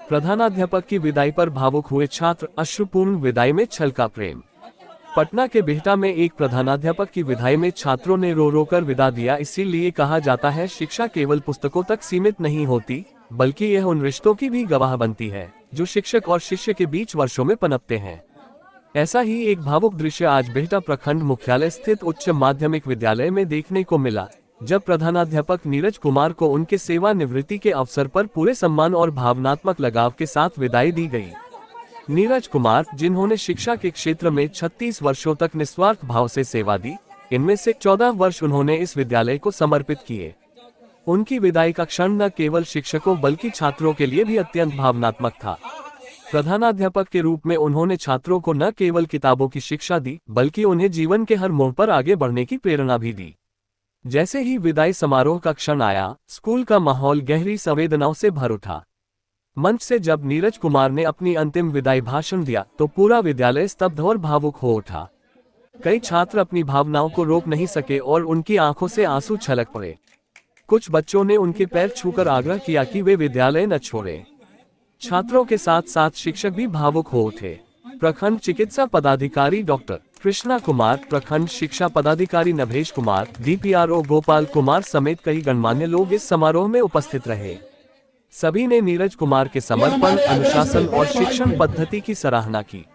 प्रधानाध्यापक की विदाई पर भावुक हुए छात्र, अश्रुपूर्ण विदाई में छलका प्रेम। पटना के बिहटा में एक प्रधानाध्यापक की विदाई में छात्रों ने रो रो कर विदा दिया। इसीलिए कहा जाता है, शिक्षा केवल पुस्तकों तक सीमित नहीं होती, बल्कि यह उन रिश्तों की भी गवाह बनती है जो शिक्षक और शिष्य के बीच वर्षों में पनपते हैं। ऐसा ही एक भावुक दृश्य आज बिहटा प्रखंड मुख्यालय स्थित उच्च माध्यमिक विद्यालय में देखने को मिला, जब प्रधानाध्यापक नीरज कुमार को उनके सेवानिवृत्ति के अवसर पर पूरे सम्मान और भावनात्मक लगाव के साथ विदाई दी गई। नीरज कुमार, जिन्होंने शिक्षा के क्षेत्र में 36 वर्षों तक निस्वार्थ भाव से सेवा दी, इनमें से 14 वर्ष उन्होंने इस विद्यालय को समर्पित किए। उनकी विदाई का क्षण न केवल शिक्षकों बल्कि छात्रों के लिए भी अत्यंत भावनात्मक था। प्रधानाध्यापक के रूप में उन्होंने छात्रों को न केवल किताबों की शिक्षा दी, बल्कि उन्हें जीवन के हर मोड़ पर आगे बढ़ने की प्रेरणा भी दी। जैसे ही विदाई समारोह का क्षण आया, स्कूल का माहौल गहरी संवेदनाओं से भर उठा। मंच से जब नीरज कुमार ने अपनी अंतिम विदाई भाषण दिया, तो पूरा विद्यालय स्तब्ध और भावुक हो उठा। कई छात्र अपनी भावनाओं को रोक नहीं सके और उनकी आंखों से आंसू छलक पड़े। कुछ बच्चों ने उनके पैर छूकर आग्रह किया कि वे विद्यालय न छोड़ें। छात्रों के साथ साथ शिक्षक भी भावुक हो उठे। प्रखंड चिकित्सा पदाधिकारी डॉक्टर कृष्णा कुमार, प्रखंड शिक्षा पदाधिकारी नभेश कुमार, डीपीआरओ गोपाल कुमार समेत कई गणमान्य लोग इस समारोह में उपस्थित रहे। सभी ने नीरज कुमार के समर्पण, अनुशासन और शिक्षण पद्धति की सराहना की।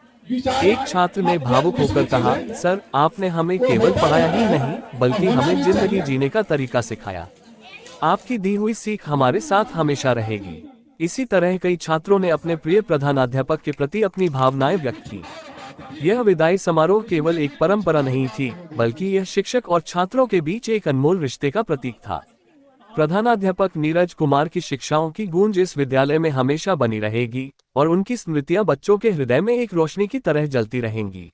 एक छात्र ने भावुक होकर कहा, सर, आपने हमें केवल पढ़ाया ही नहीं, बल्कि हमें जिंदगी जीने का तरीका सिखाया। आपकी दी हुई सीख हमारे साथ हमेशा रहेगी। इसी तरह कई छात्रों ने अपने प्रिय प्रधानाध्यापक के प्रति अपनी भावनाएं व्यक्त की। यह विदाई समारोह केवल एक परंपरा नहीं थी, बल्कि यह शिक्षक और छात्रों के बीच एक अनमोल रिश्ते का प्रतीक था। प्रधानाध्यापक नीरज कुमार की शिक्षाओं की गूंज इस विद्यालय में हमेशा बनी रहेगी और उनकी स्मृतियां बच्चों के हृदय में एक रोशनी की तरह जलती रहेंगी।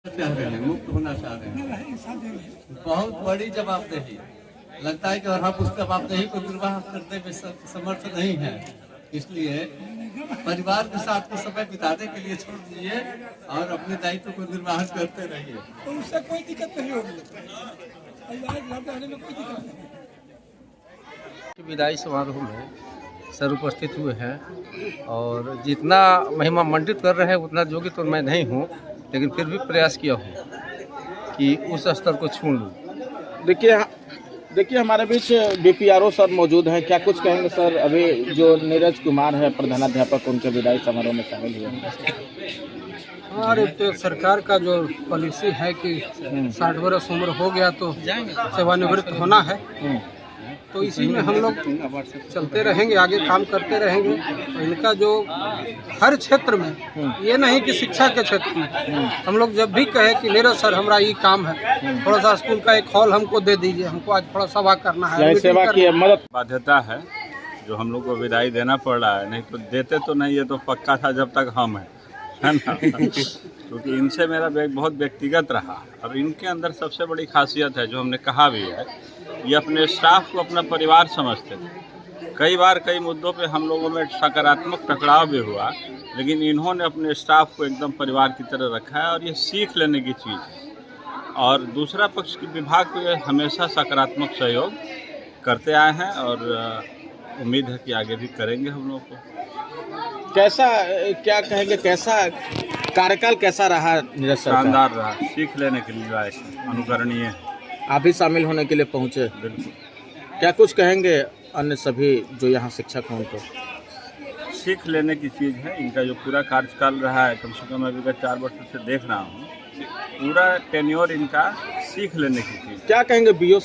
मुक्त होना चाह रहे हैं, बहुत बड़ी जवाबदेही लगता है कि और हम उस जवाबदेही को निर्वाह करने में समर्थ नहीं है। इसलिए परिवार के साथ कुछ समय बिताने के लिए छोड़ दीजिए और अपने दायित्व को निर्वाह करते रहिए, तो उससे कोई दिक्कत नहीं होगी। विदाई समारोह में सर उपस्थित हुए हैं और जितना महिमा मंडित कर रहे हैं उतना योग्य तो मैं नहीं हूँ, लेकिन फिर भी प्रयास किया हूँ कि उस स्तर को छू लूँ। देखिए हमारे बीच डीपीआरओ सर मौजूद हैं। क्या कुछ कहेंगे सर? अभी जो नीरज कुमार है प्रधानाध्यापक, उनके विदाई समारोह में शामिल हुए हैं। और तो सरकार का जो पॉलिसी है कि 60 वर्ष उम्र हो गया तो सेवानिवृत्त होना है, तो इसी में हम लोग चलते रहेंगे, आगे काम करते रहेंगे। तो इनका जो हर क्षेत्र में, ये नहीं कि शिक्षा के क्षेत्र में, हम लोग जब भी कहे कि नीरज सर हमारा ये काम है, थोड़ा सा स्कूल का एक हॉल हमको दे दीजिए, हमको आज थोड़ा सभा करना है, सेवा की मदद बाध्यता है जो हम लोग को विदाई देना पड़ रहा है। नहीं तो देते तो नहीं, ये तो पक्का था जब तक हम हैं, है ना। क्योंकि इनसे मेरा बहुत व्यक्तिगत रहा और इनके अंदर सबसे बड़ी खासियत है, जो हमने कहा भी है, ये अपने स्टाफ को अपना परिवार समझते थे। कई बार कई मुद्दों पे हम लोगों में सकारात्मक टकराव भी हुआ, लेकिन इन्होंने अपने स्टाफ को एकदम परिवार की तरह रखा है और ये सीख लेने की चीज़ है। और दूसरा पक्ष की विभाग को ये हमेशा सकारात्मक सहयोग करते आए हैं और उम्मीद है कि आगे भी करेंगे हम लोग को। कैसा, क्या कहेंगे, कैसा कार्यकाल कैसा रहा नीरज सर? शानदार रहा, सीख लेने के लिए लायक, अनुकरणीय है। आप भी शामिल होने के लिए पहुँचे। बिल्कुल। क्या कुछ कहेंगे अन्य सभी जो यहाँ शिक्षक हैं उनको? सीख लेने की चीज़ है। इनका जो पूरा कार्यकाल रहा है, कम से कम अभी विगत 4 वर्षों से देख रहा हूँ, पूरा टेन्योर इनका सीख लेने की चीज़। क्या कहेंगे बीओ